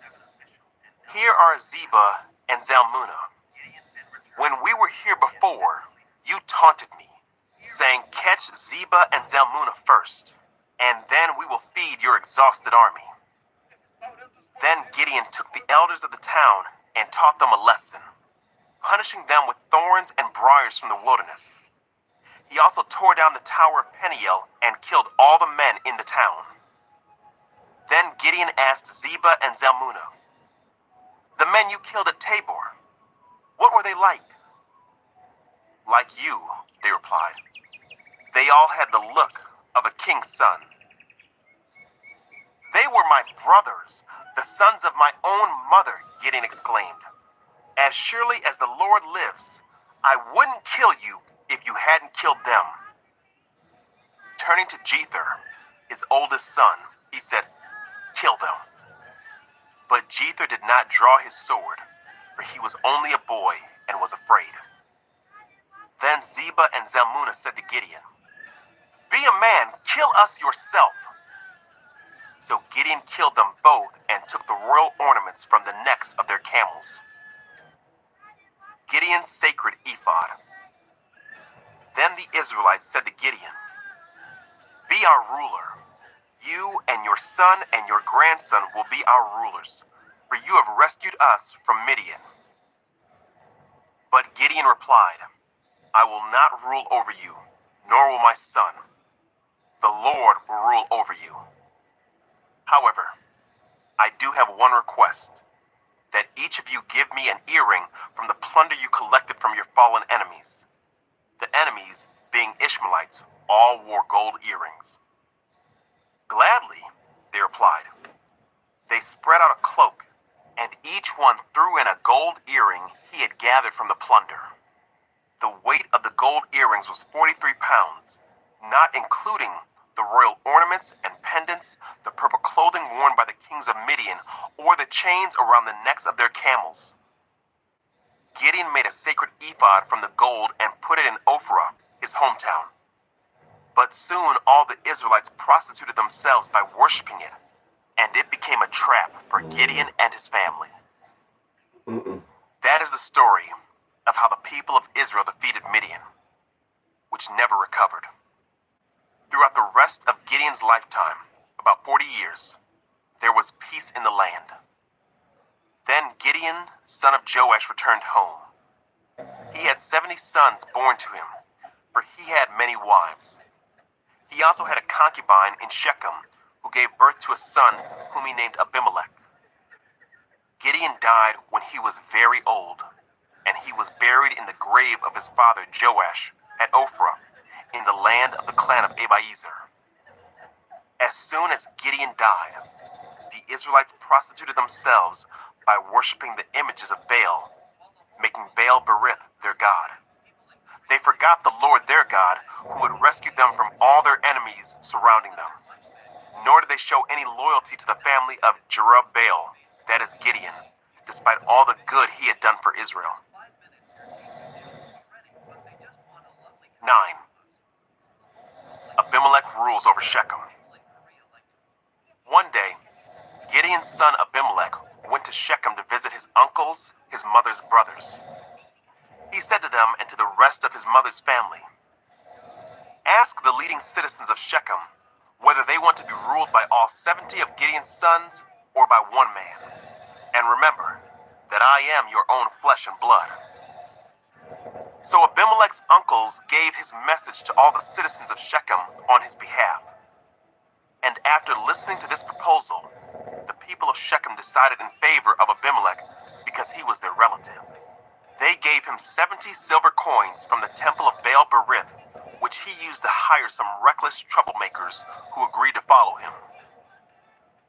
"Here are Zebah and Zalmunna. When we were here before, you taunted me, saying, 'Catch Zebah and Zalmunna first, and then we will feed your exhausted army.'" Then Gideon took the elders of the town and taught them a lesson, punishing them with thorns and briars from the wilderness. He also tore down the tower of Peniel and killed all the men in the town. Then Gideon asked Zebah and Zalmunna, "The men you killed at Tabor, what were they like?" "Like you," they replied. "They all had the look of a king's son." "They were my brothers, the sons of my own mother," Gideon exclaimed. "As surely as the Lord lives, I wouldn't kill you if you hadn't killed them." Turning to Jether, his oldest son, he said, "Kill them." But Jether did not draw his sword, for he was only a boy and was afraid. Then Zebah and Zalmunna said to Gideon, "Be a man, kill us yourself." So Gideon killed them both and took the royal ornaments from the necks of their camels. Gideon's sacred ephod. Then the Israelites said to Gideon, "Be our ruler. You and your son and your grandson will be our rulers, for you have rescued us from Midian." But Gideon replied, "I will not rule over you, nor will my son. The Lord will rule over you. However, I do have one request, that each of you give me an earring from the plunder you collected from your fallen enemies." The enemies, being Ishmaelites, all wore gold earrings. "Gladly," they replied. They spread out a cloak, and each one threw in a gold earring he had gathered from the plunder. The weight of the gold earrings was 43 pounds, not including the royal ornaments and pendants, the purple clothing worn by the kings of Midian, or the chains around the necks of their camels. Gideon made a sacred ephod from the gold and put it in Ophrah, his hometown. But soon all the Israelites prostituted themselves by worshiping it, and it became a trap for Gideon and his family. That is the story of how the people of Israel defeated Midian, which never recovered. Throughout the rest of Gideon's lifetime, about 40 years, there was peace in the land. Then Gideon, son of Joash, returned home. He had 70 sons born to him, for he had many wives. He also had a concubine in Shechem, who gave birth to a son whom he named Abimelech. Gideon died when he was very old, and he was buried in the grave of his father Joash at Ophrah, in the land of the clan of Abiezer. As soon as Gideon died, the Israelites prostituted themselves by worshiping the images of Baal, making Baal Berith their god. They forgot the Lord their God, who had rescued them from all their enemies surrounding them. Nor did they show any loyalty to the family of Jerubbaal, that is Gideon, despite all the good he had done for Israel. 9. Abimelech rules over Shechem. One day, Gideon's son Abimelech went to Shechem to visit his uncles, his mother's brothers. He said to them and to the rest of his mother's family, "Ask the leading citizens of Shechem whether they want to be ruled by all 70 of Gideon's sons or by one man. And remember that I am your own flesh and blood." So Abimelech's uncles gave his message to all the citizens of Shechem on his behalf. And after listening to this proposal, the people of Shechem decided in favor of Abimelech because he was their relative. They gave him 70 silver coins from the temple of Baal Berith, which he used to hire some reckless troublemakers who agreed to follow him.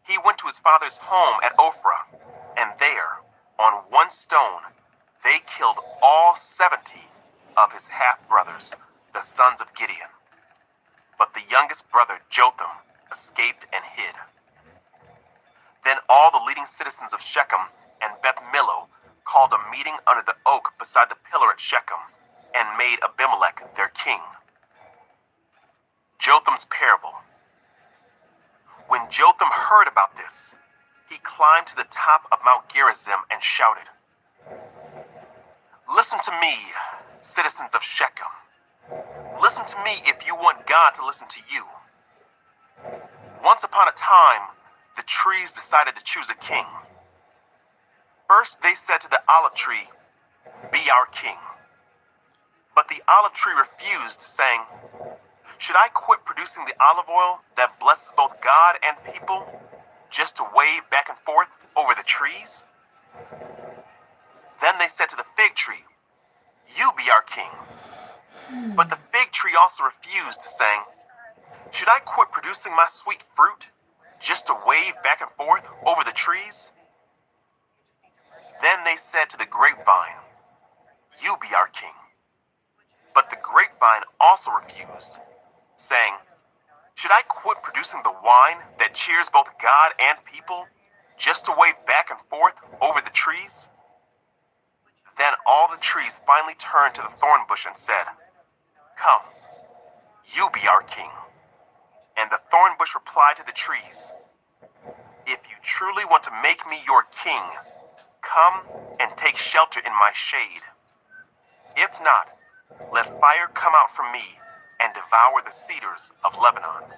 He went to his father's home at Ophrah, and there, on one stone, they killed all 70 of his half-brothers, the sons of Gideon. But the youngest brother, Jotham, escaped and hid. Then all the leading citizens of Shechem and Beth Millo called a meeting under the oak beside the pillar at Shechem and made Abimelech their king. Jotham's parable. When Jotham heard about this, he climbed to the top of Mount Gerizim and shouted, "Listen to me, citizens of Shechem. Listen to me if you want God to listen to you. Once upon a time, the trees decided to choose a king. First, they said to the olive tree, 'Be our king.' But the olive tree refused, saying, 'Should I quit producing the olive oil that blesses both God and people just to wave back and forth over the trees?' Then they said to the fig tree, 'You be our king.' But the fig tree also refused, saying, 'Should I quit producing my sweet fruit just to wave back and forth over the trees?' Then they said to the grapevine, 'You be our king.' But the grapevine also refused, saying, 'Should I quit producing the wine that cheers both God and people just to wave back and forth over the trees?' Then all the trees finally turned to the thorn bush and said, 'Come, you be our king.' And the thorn bush replied to the trees, 'If you truly want to make me your king, come and take shelter in my shade. If not, let fire come out from me and devour the cedars of Lebanon.'"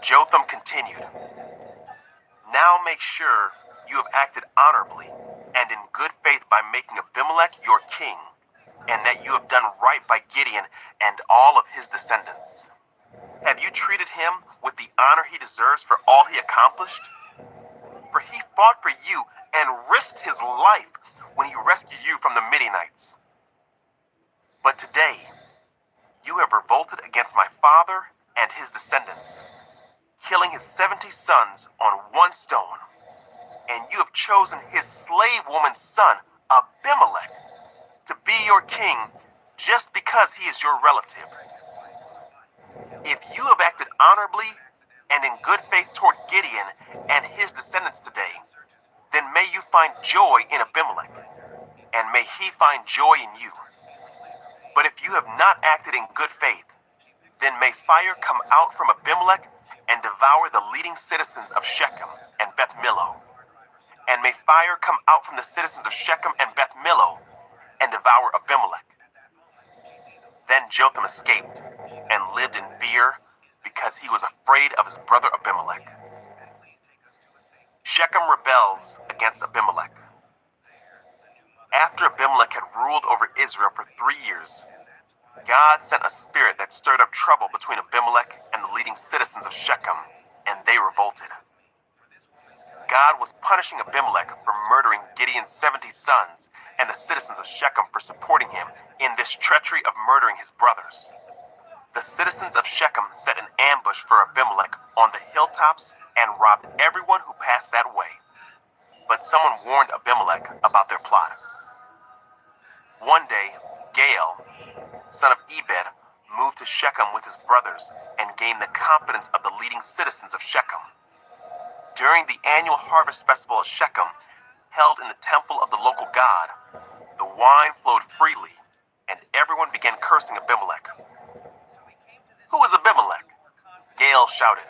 Jotham continued, "Now make sure you have acted honorably and in good faith by making Abimelech your king, and that you have done right by Gideon and all of his descendants. Have you treated him with the honor he deserves for all he accomplished? For he fought for you and risked his life when he rescued you from the Midianites. But today, you have revolted against my father and his descendants, killing his 70 sons on one stone, and you have chosen his slave woman's son, Abimelech, to be your king just because he is your relative. If you have acted honorably and in good faith toward Gideon and his descendants today, then may you find joy in Abimelech, and may he find joy in you. But if you have not acted in good faith, then may fire come out from Abimelech and devour the leading citizens of Shechem and Beth Millo. And may fire come out from the citizens of Shechem and Beth Millo and devour Abimelech." Then Jotham escaped and lived in fear because he was afraid of his brother Abimelech. Shechem rebels against Abimelech. After Abimelech had ruled over Israel for 3 years, God sent a spirit that stirred up trouble between Abimelech and the leading citizens of Shechem, and they revolted. God was punishing Abimelech for murdering Gideon's 70 sons and the citizens of Shechem for supporting him in this treachery of murdering his brothers. The citizens of Shechem set an ambush for Abimelech on the hilltops and robbed everyone who passed that way. But someone warned Abimelech about their plot. One day, Gaal, son of Ebed, moved to Shechem with his brothers and gained the confidence of the leading citizens of Shechem. During the annual harvest festival at Shechem, held in the temple of the local god, the wine flowed freely, and everyone began cursing Abimelech. "Who is Abimelech?" Gaal shouted.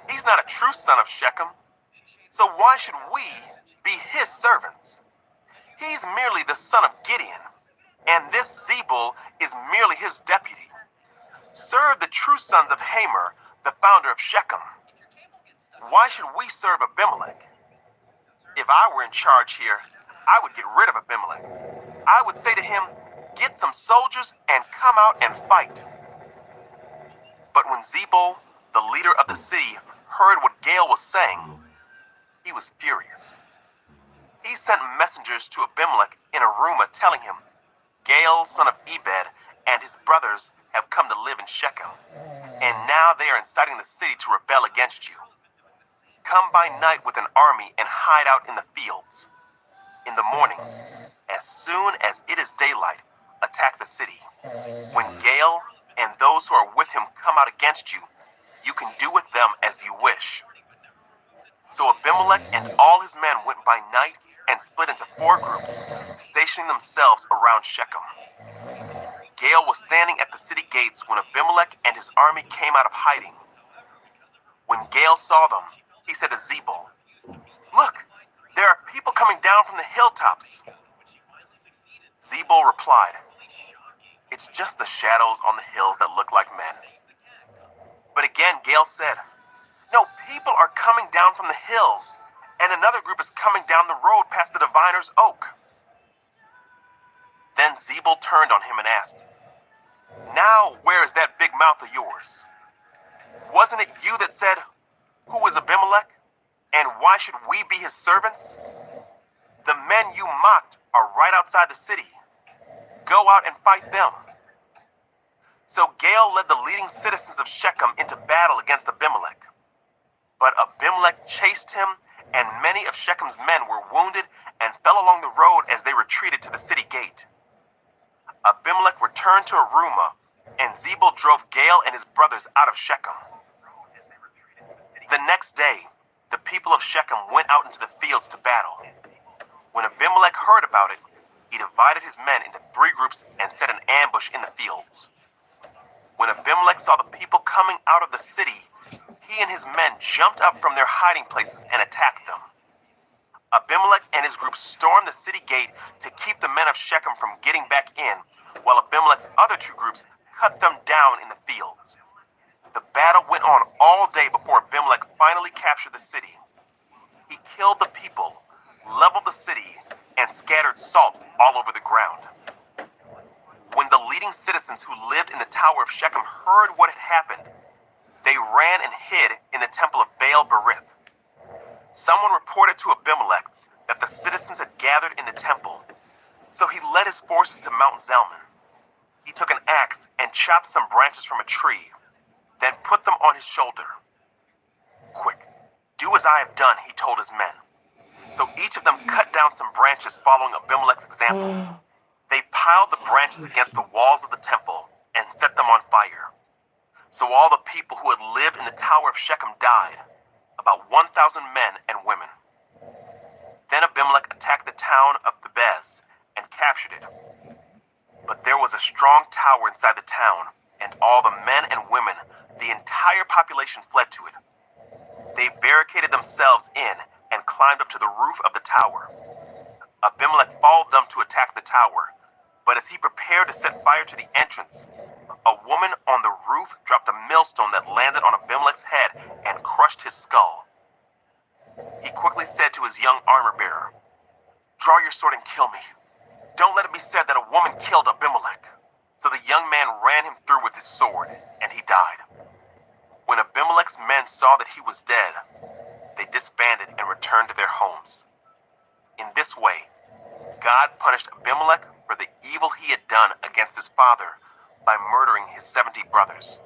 "He's not a true son of Shechem, so why should we be his servants? He's merely the son of Gideon, and this Zebul is merely his deputy. Serve the true sons of Hamer, the founder of Shechem. Why should we serve Abimelech? If I were in charge here, I would get rid of Abimelech. I would say to him, 'Get some soldiers and come out and fight.'" But when Zebul, the leader of the city, heard what Gaal was saying, he was furious. He sent messengers to Abimelech in Arumah telling him, "Gaal, son of Ebed, and his brothers have come to live in Shechem, and now they are inciting the city to rebel against you. Come by night with an army and hide out in the fields. In the morning, as soon as it is daylight, attack the city. When Gaal and those who are with him come out against you, you can do with them as you wish." So Abimelech and all his men went by night and split into 4 groups, stationing themselves around Shechem. Gaal was standing at the city gates when Abimelech and his army came out of hiding. When Gaal saw them, he said to Zebul, "Look, there are people coming down from the hilltops." Zebul replied, "It's just the shadows on the hills that look like men." But again Gaal said, "No, people are coming down from the hills, and another group is coming down the road past the diviner's oak." Then Zebul turned on him and asked, "Now where is that big mouth of yours? Wasn't it you that said, 'Who is Abimelech? And why should we be his servants?' The men you mocked are right outside the city. Go out and fight them." So Gaal led the leading citizens of Shechem into battle against Abimelech. But Abimelech chased him, and many of Shechem's men were wounded and fell along the road as they retreated to the city gate. Abimelech returned to Arumah, and Zebul drove Gaal and his brothers out of Shechem. The next day, the people of Shechem went out into the fields to battle. When Abimelech heard about it, he divided his men into 3 groups and set an ambush in the fields. When Abimelech saw the people coming out of the city, he and his men jumped up from their hiding places and attacked them. Abimelech and his group stormed the city gate to keep the men of Shechem from getting back in, while Abimelech's other 2 groups cut them down in the fields. The battle went on all day before Abimelech finally captured the city. He killed the people, leveled the city, and scattered salt all over the ground. When the leading citizens who lived in the Tower of Shechem heard what had happened, they ran and hid in the temple of Baal Berith. Someone reported to Abimelech that the citizens had gathered in the temple, so he led his forces to Mount Zalmon. He took an axe and chopped some branches from a tree, then put them on his shoulder. "Quick, do as I have done," he told his men. So each of them cut down some branches following Abimelech's example. They piled the branches against the walls of the temple and set them on fire. So all the people who had lived in the Tower of Shechem died, about 1,000 men and women. Then Abimelech attacked the town of Thebez and captured it. But there was a strong tower inside the town, and all the men and women, the entire population, fled to it. They barricaded themselves in and climbed up to the roof of the tower. Abimelech followed them to attack the tower, but as he prepared to set fire to the entrance, a woman on the roof dropped a millstone that landed on Abimelech's head and crushed his skull. He quickly said to his young armor-bearer, "Draw your sword and kill me. Don't let it be said that a woman killed Abimelech." So the young man ran him through with his sword, and he died. When Abimelech's men saw that he was dead, they disbanded and returned to their homes. In this way, God punished Abimelech for the evil he had done against his father by murdering his 70 brothers.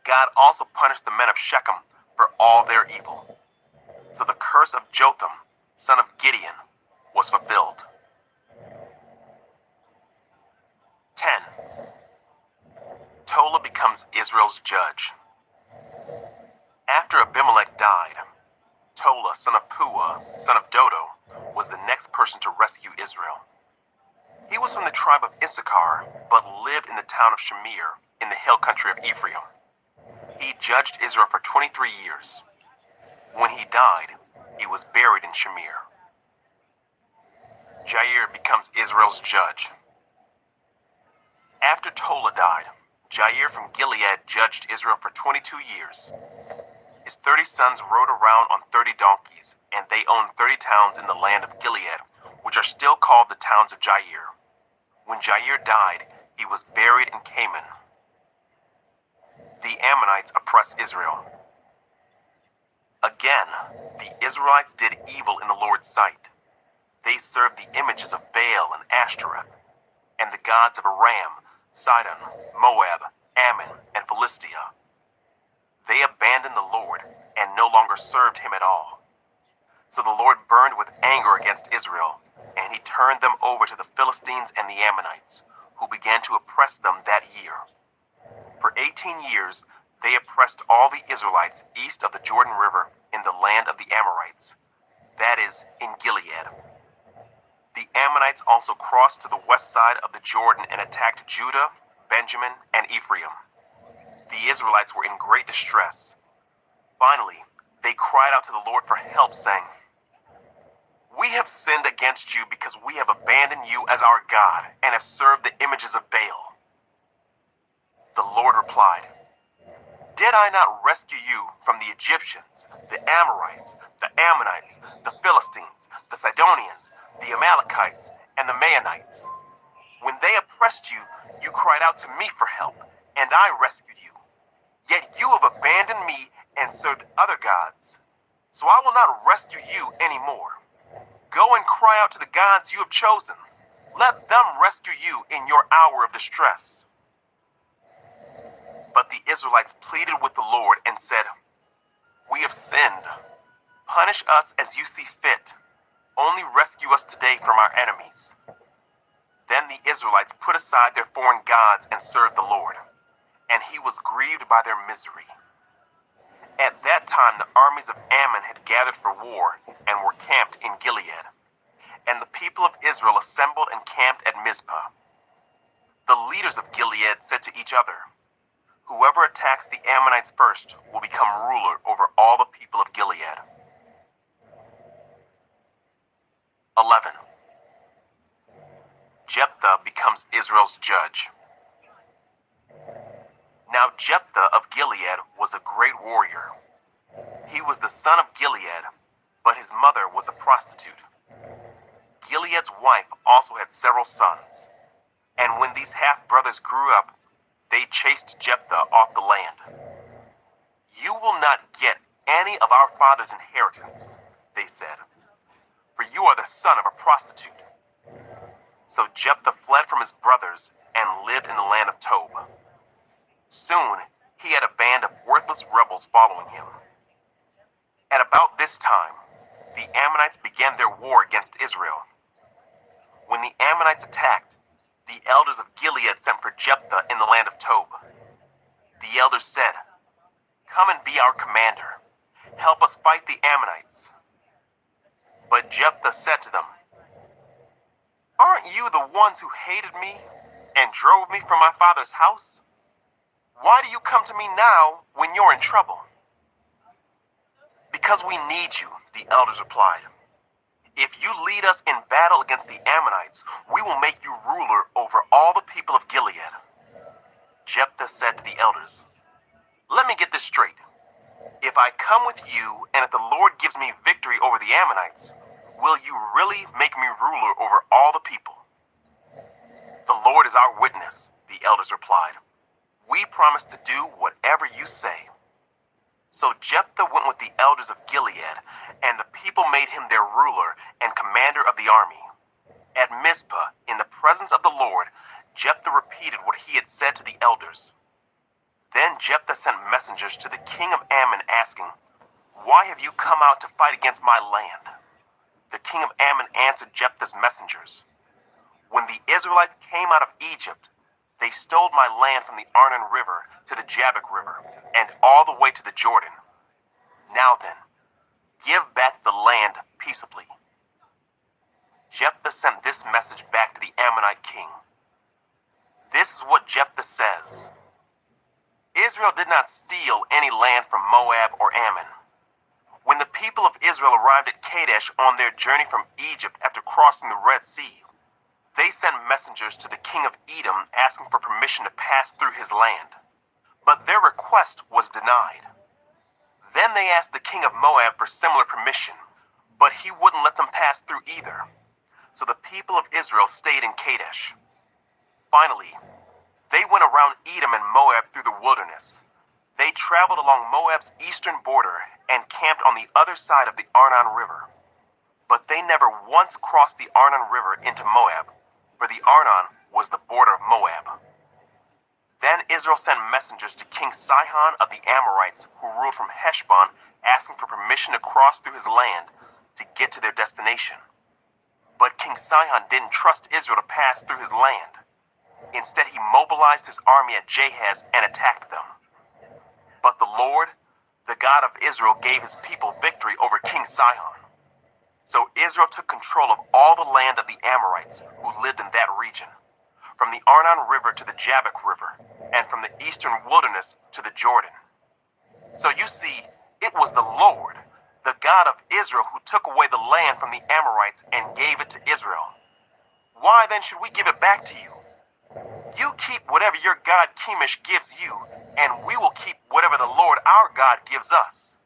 God also punished the men of Shechem for all their evil. So the curse of Jotham, son of Gideon, was fulfilled. 10. Tola becomes Israel's judge. After Abimelech died, Tola, son of Puah, son of Dodo, was the next person to rescue Israel. He was from the tribe of Issachar, but lived in the town of Shamir in the hill country of Ephraim. He judged Israel for 23 years. When he died, he was buried in Shamir. Jair becomes Israel's judge. After Tola died, Jair from Gilead judged Israel for 22 years. His 30 sons rode around on 30 donkeys, and they owned 30 towns in the land of Gilead, which are still called the towns of Jair. When Jair died, he was buried in Canaan. The Ammonites oppressed Israel. Again, the Israelites did evil in the Lord's sight. They served the images of Baal and Ashtoreth, and the gods of Aram, Sidon, Moab, Ammon, and Philistia. They abandoned the Lord and no longer served him at all. So the Lord burned with anger against Israel, and he turned them over to the Philistines and the Ammonites, who began to oppress them that year. For 18 years, they oppressed all the Israelites east of the Jordan River in the land of the Amorites, that is, in Gilead. The Ammonites also crossed to the west side of the Jordan and attacked Judah, Benjamin, and Ephraim. The Israelites were in great distress. Finally, they cried out to the Lord for help, saying, "We have sinned against you because we have abandoned you as our God and have served the images of Baal." The Lord replied, "Did I not rescue you from the Egyptians, the Amorites, the Ammonites, the Philistines, the Sidonians, the Amalekites, and the Maonites? When they oppressed you, you cried out to me for help, and I rescued you. Yet you have abandoned me and served other gods. So I will not rescue you anymore. Go and cry out to the gods you have chosen. Let them rescue you in your hour of distress." But the Israelites pleaded with the Lord and said, "We have sinned. Punish us as you see fit. Only rescue us today from our enemies." Then the Israelites put aside their foreign gods and served the Lord, and he was grieved by their misery. At that time the armies of Ammon had gathered for war and were camped in Gilead, and the people of Israel assembled and camped at Mizpah. The leaders of Gilead said to each other, "Whoever attacks the Ammonites first will become ruler over all the people of Gilead." 11. Jephthah becomes Israel's judge. Now Jephthah of Gilead was a great warrior. He was the son of Gilead, but his mother was a prostitute. Gilead's wife also had several sons, and when these half-brothers grew up, they chased Jephthah off the land. "You will not get any of our father's inheritance," they said, "for you are the son of a prostitute." So Jephthah fled from his brothers and lived in the land of Tob. Soon, he had a band of worthless rebels following him. At about this time, the Ammonites began their war against Israel. When the Ammonites attacked, the elders of Gilead sent for Jephthah in the land of Tob. The elders said, "Come and be our commander. Help us fight the Ammonites." But Jephthah said to them, "Aren't you the ones who hated me and drove me from my father's house? Why do you come to me now when you're in trouble?" "Because we need you," the elders replied. "If you lead us in battle against the Ammonites, we will make you ruler over all the people of Gilead." Jephthah said to the elders, "Let me get this straight. If I come with you and if the Lord gives me victory over the Ammonites, will you really make me ruler over all the people?" "The Lord is our witness," the elders replied. "We promise to do whatever you say." So Jephthah went with the elders of Gilead, and the people made him their ruler and commander of the army. At Mizpah, in the presence of the Lord, Jephthah repeated what he had said to the elders. Then Jephthah sent messengers to the king of Ammon asking, "Why have you come out to fight against my land?" The king of Ammon answered Jephthah's messengers, "When the Israelites came out of Egypt, they stole my land from the Arnon River to the Jabbok River and all the way to the Jordan. Now then, give back the land peaceably." Jephthah sent this message back to the Ammonite king. This is what Jephthah says. Israel did not steal any land from Moab or Ammon. When the people of Israel arrived at Kadesh on their journey from Egypt after crossing the Red Sea, they sent messengers to the king of Edom asking for permission to pass through his land. But their request was denied. Then they asked the king of Moab for similar permission, but he wouldn't let them pass through either. So the people of Israel stayed in Kadesh. Finally, they went around Edom and Moab through the wilderness. They traveled along Moab's eastern border and camped on the other side of the Arnon River. But they never once crossed the Arnon River into Moab, for the Arnon was the border of Moab. Then Israel sent messengers to King Sihon of the Amorites, who ruled from Heshbon, asking for permission to cross through his land to get to their destination. But King Sihon didn't trust Israel to pass through his land. Instead, he mobilized his army at Jahaz and attacked them. But the Lord, the God of Israel, gave his people victory over King Sihon. So Israel took control of all the land of the Amorites who lived in that region, from the Arnon River to the Jabbok River, and from the eastern wilderness to the Jordan. So you see, it was the Lord, the God of Israel, who took away the land from the Amorites and gave it to Israel. Why then should we give it back to you? You keep whatever your god Chemosh gives you, and we will keep whatever the Lord our God gives us.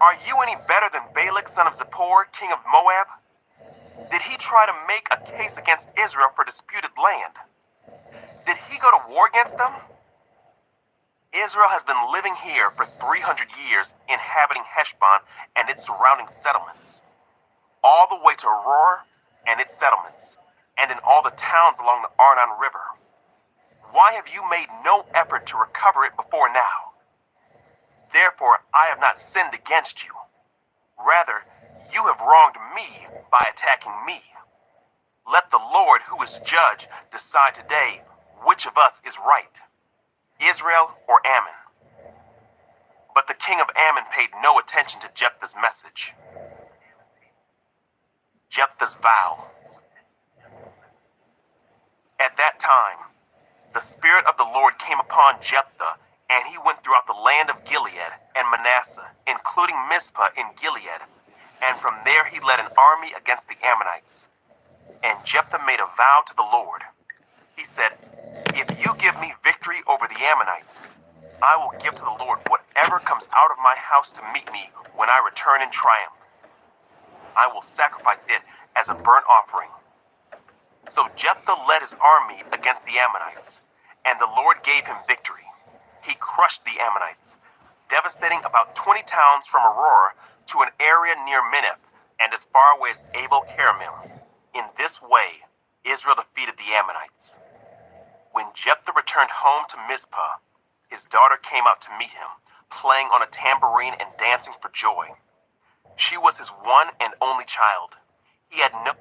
Are you any better than Balak, son of Zippor, king of Moab? Did he try to make a case against Israel for disputed land? Did he go to war against them? Israel has been living here for 300 years, inhabiting Heshbon and its surrounding settlements, all the way to Aroer and its settlements, and in all the towns along the Arnon River. Why have you made no effort to recover it before now? Therefore, I have not sinned against you. Rather, you have wronged me by attacking me. Let the Lord, who is judge, decide today which of us is right, Israel or Ammon. But the king of Ammon paid no attention to Jephthah's message. Jephthah's vow. At that time, the Spirit of the Lord came upon Jephthah, and he went throughout the land of Gilead and Manasseh, including Mizpah in Gilead, and from there he led an army against the Ammonites. And Jephthah made a vow to the Lord. He said, "If you give me victory over the Ammonites, I will give to the Lord whatever comes out of my house to meet me when I return in triumph. I will sacrifice it as a burnt offering." So Jephthah led his army against the Ammonites, and the Lord gave him victory. He crushed the Ammonites, devastating about 20 towns from Aroer to an area near Minnith and as far away as Abel-Keramim. In this way, Israel defeated the Ammonites. When Jephthah returned home to Mizpah, his daughter came out to meet him, playing on a tambourine and dancing for joy. She was his one and only child. He had no